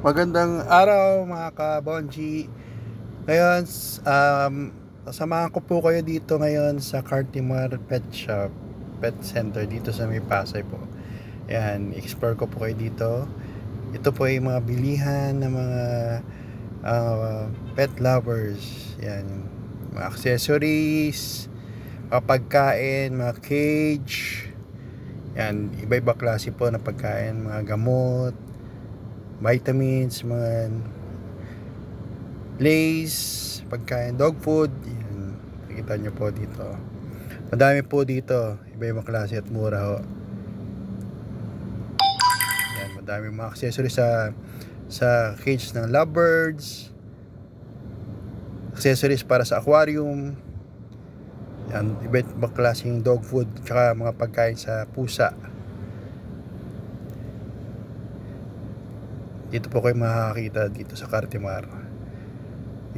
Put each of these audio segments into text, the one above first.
Magandang araw mga ka-Bonji. Ngayon, sasamahan ko po kayo dito ngayon sa Cartimar Pet Shop, Pet Center dito sa May Pasay po. Ayan, explore ko po kayo dito. Ito po ay mga bilihan ng mga pet lovers. Ayan, mga accessories, mga pagkain, mga cage. Ayan, iba-iba klase po na pagkain, mga gamot, vitamins, mga lays, pagkain, dog food. Yan, nakikita nyo po dito. Madami po dito, iba-ibang klase at mura ho. Yan, madami mga accessories sa cage ng lovebirds, accessories para sa aquarium. Yan, iba-ibang klaseng dog food, tsaka mga pagkain sa pusa. Dito po kayo makakakita dito sa Cartimar.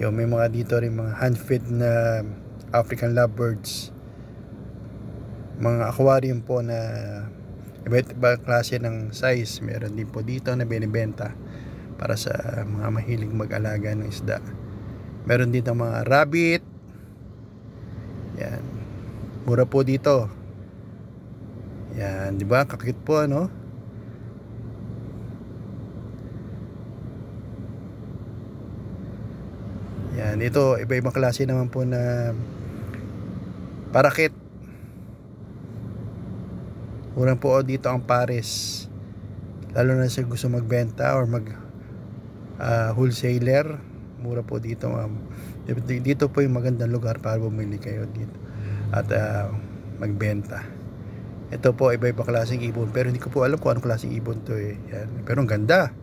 Yung may mga dito rin mga hand-fed na African lovebirds, mga aquarium po na iba't ibang klase ng size. Meron din po dito na binibenta para sa mga mahilig mag-alaga ng isda. Meron dito mga rabbit. Yan, mura po dito. Yan, di ba? Kakit po, ano? Yan, ito iba-ibang klase naman po na parakit. Mura po dito ang pares. Lalo na sa gusto magbenta or mag wholesaler, mura po dito. Dito po yung magandang lugar para bumili kayo dito at magbenta. Ito po iba-ibang klaseng ibon, pero hindi ko po alam kung anong klaseng ibon to eh. Yan. Pero ang ganda.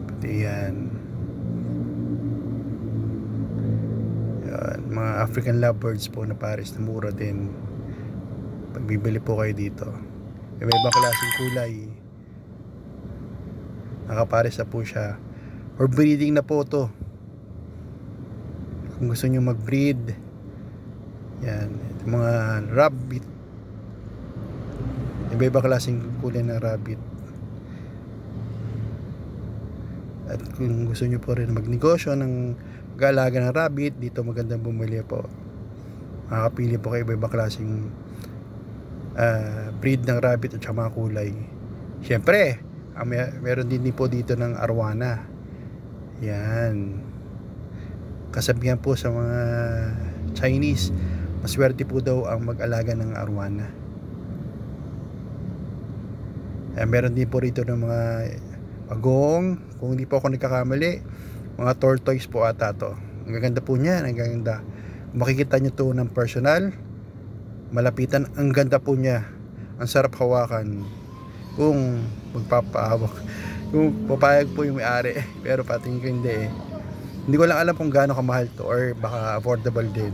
Pati yan. Mga African lovebirds po na pares na mura din. Pagbibili po kayo dito, may ibang klaseng kulay, nakapares na po siya, or breeding na po to kung gusto nyo mag breed. Yan, mga rabbit, iba-ibang klaseng kulay ng rabbit. At kung gusto nyo po rin magnegosyo ng mag-aalaga ng rabbit, dito magandang bumili po. Makakapili po kayo iba-ibang klaseng breed ng rabbit at saka mga kulay. Siyempre, meron din po dito ng arwana. Yan, kasabihan po sa mga Chinese, maswerte po daw ang mag-alaga ng arwana. Meron din po rito ng mga bagong, kung hindi po ako nagkakamali, mga tortoise po ata to. Ang gaganda po niya, ang gaganda. Kung makikita nyo to ng personal, malapitan, ang ganda po niya. Ang sarap hawakan kung magpapahawak, kung papayag po yung may-ari. Pero patingin ko hindi eh. Hindi ko lang alam kung gaano kamahal to or baka affordable din.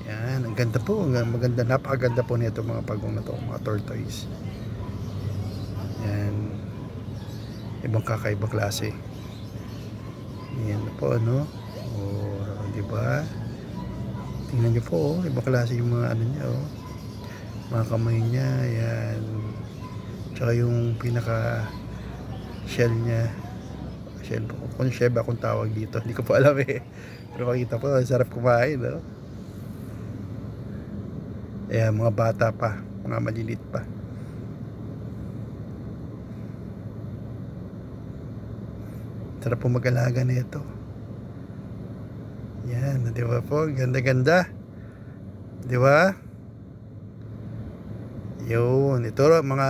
Yan, ang ganda po, maganda, napakaganda po nito mga pagong na to, mga tortoise. Yan, ibang kakaibang klase. Yan po, ano? Oh, di ba? Tingnan niyo po, oh, ibang klase yung mga ano niya, oh. Mga kamay niya, yan. Tsaka yung pinaka shell niya. Shell po. Kung shell ba kung tawag dito, hindi ko po alam eh. Pero makita po, sarap kumain, no? Ayan, mga bata pa, mga malilit pa. Sarap po mag-alaga na ito. Yan, di ba po? Ganda-ganda. Di ba? Yun, ito mga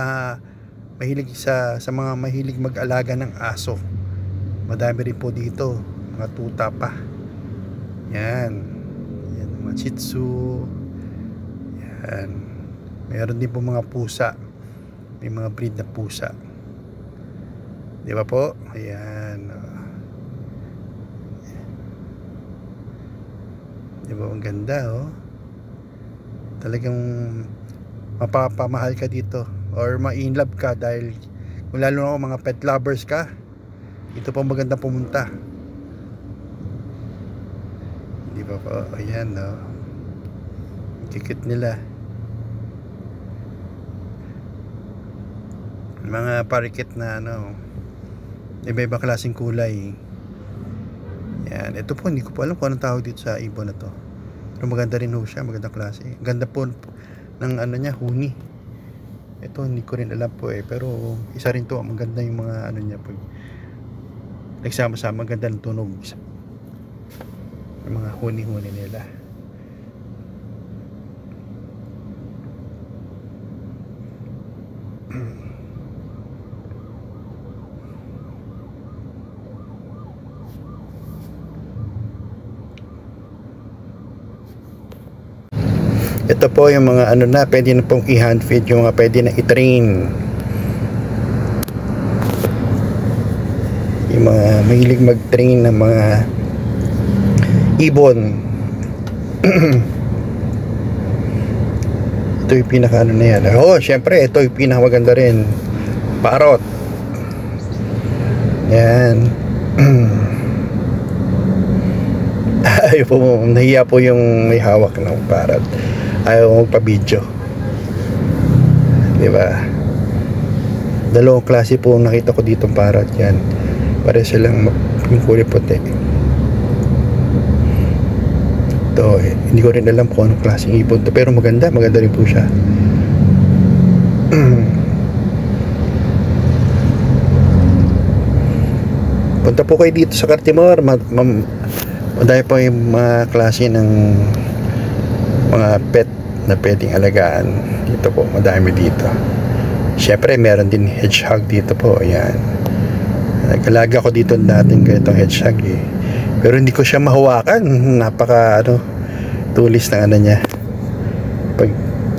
mahilig sa mga mahilig mag-alaga ng aso. Madami rin po dito, mga tuta pa. Yan. Yan, mga Shih Tzu. Yan. Meron din po mga pusa. May mga breed na pusa. Di ba po? Ayan. Di ba ang ganda, oh? Talagang mapapamahal ka dito or ma-inlove ka dahil kung lalo na mga pet lovers ka, ito po magandang pumunta. Di ba po? Ayan, oh. Kikit nila. mga parikit na ano, iba-iba klaseng kulay. Yan, ito po hindi ko po alam kung anong tawag dito sa ibon na to, pero maganda rin ho siya, magandang klase, ganda po ng ano niya, huni. Ito hindi ko rin alam po pero isa rin to, maganda yung mga ano niya, pag nagsama-sama, maganda ng tunog yung mga huni-huni nila. Ito po yung mga ano na pwede na pong i-hand feed, yung mga pwede na i-train, yung mga mahilig mag-train ng mga ibon. Ito yung pinaka ano na yan. Oh, syempre ito yung pinaka maganda rin, parrot. Yan. Ayaw po, nahiya po yung may hawak ng parrot, ayaw magpa-video, diba? Dalawang klase po nakita ko dito parrot. Yan, pare silang yung kulay puti. Ito hindi ko rin alam kung anong klaseng ibon to, pero maganda rin po siya. Punta po kayo dito sa Cartimor, madami po yung mga klase ng mga pet na pwedeng alagaan dito po, madami dito. Syempre meron din hedgehog dito po. Ayan, nagkalaga ko dito dating ganitong hedgehog pero hindi ko siya mahawakan, napaka tulis ng ano niya pag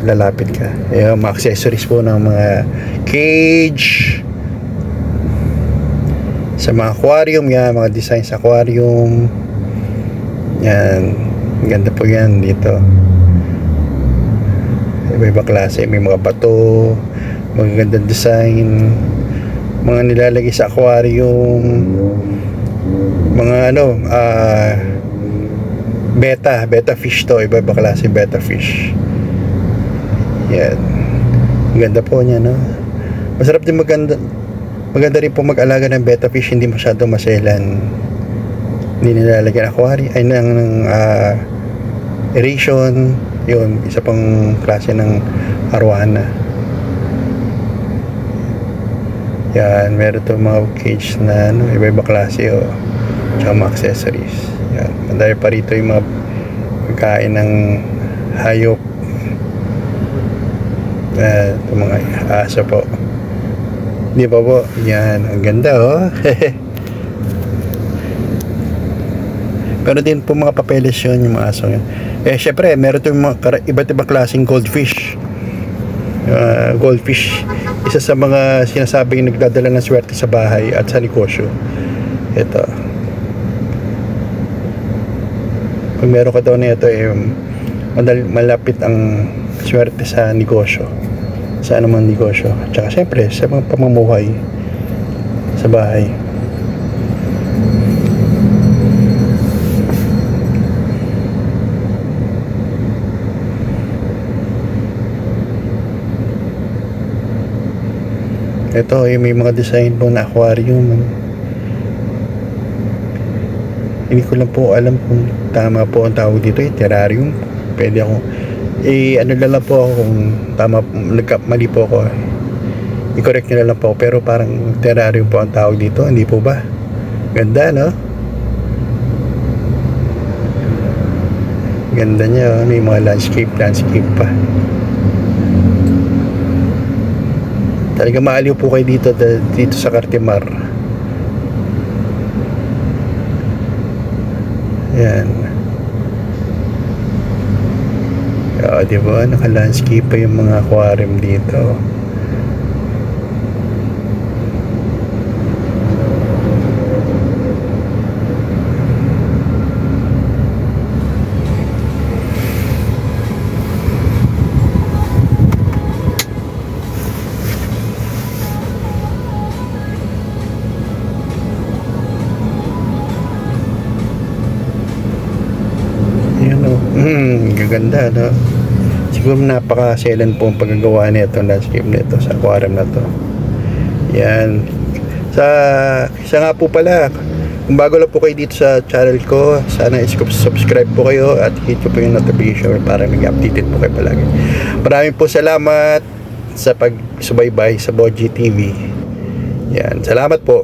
lalapit ka. Ayan, mga accessories po ng mga cage sa mga aquarium, yan, mga design sa aquarium. Yan, ganda po yan dito. Iba-iba klase, may mga bato, magagandang design, mga nilalagay sa aquarium, mga betta fish to, iba-iba klase betta fish. Yan, ganda po niya, no? Masarap din, maganda rin po mag-alaga ng betta fish, hindi masyado maselan. Hindi nilalagyan aquarium ay ng aeration. Yun, isa pang klase ng arwana. Yan, meron itong mga cage na iba-iba klase tsaka mga accessories. Yan, madami pa rito yung mga pagkain ng hayop. Itong mga aso po, di ba po? Yan, ang ganda pero din po mga papeles yun, yung mga aso yun. Syempre meron itong mga iba't ibang klaseng goldfish. Goldfish, isa sa mga sinasabing nagdadala ng swerte sa bahay at sa negosyo. Ito, pag meron ka daw na ito, malapit ang swerte sa negosyo, sa anumang negosyo, at saka syempre sa mga pamumuhay sa bahay. Ito may mga design po na aquarium. Hindi ko lang po alam kung tama po ang tawag dito, terrarium. Pwede ako lang po ako kung tama, mali po ako, i-correct nyo na lang po, pero parang terrarium po ang tawag dito, hindi po ba? Ganda, no? Ganda niya, may mga landscape pa. Talaga maaliw po kayo dito sa Cartimor. Yan. Diba, naka-landscape pa yung mga aquarium dito. Gaganda, no? Siguro napaka-selan po ang paggagawa nito, landscape nito sa aquarium na to. Yan. Isa nga po pala, kung bago lang po kayo dito sa channel ko, sana subscribe po kayo at hit ko po yung notification para mag-updated po kayo palagi. Maraming po salamat sa pagsubaybay sa Boji TV. Yan. Salamat po.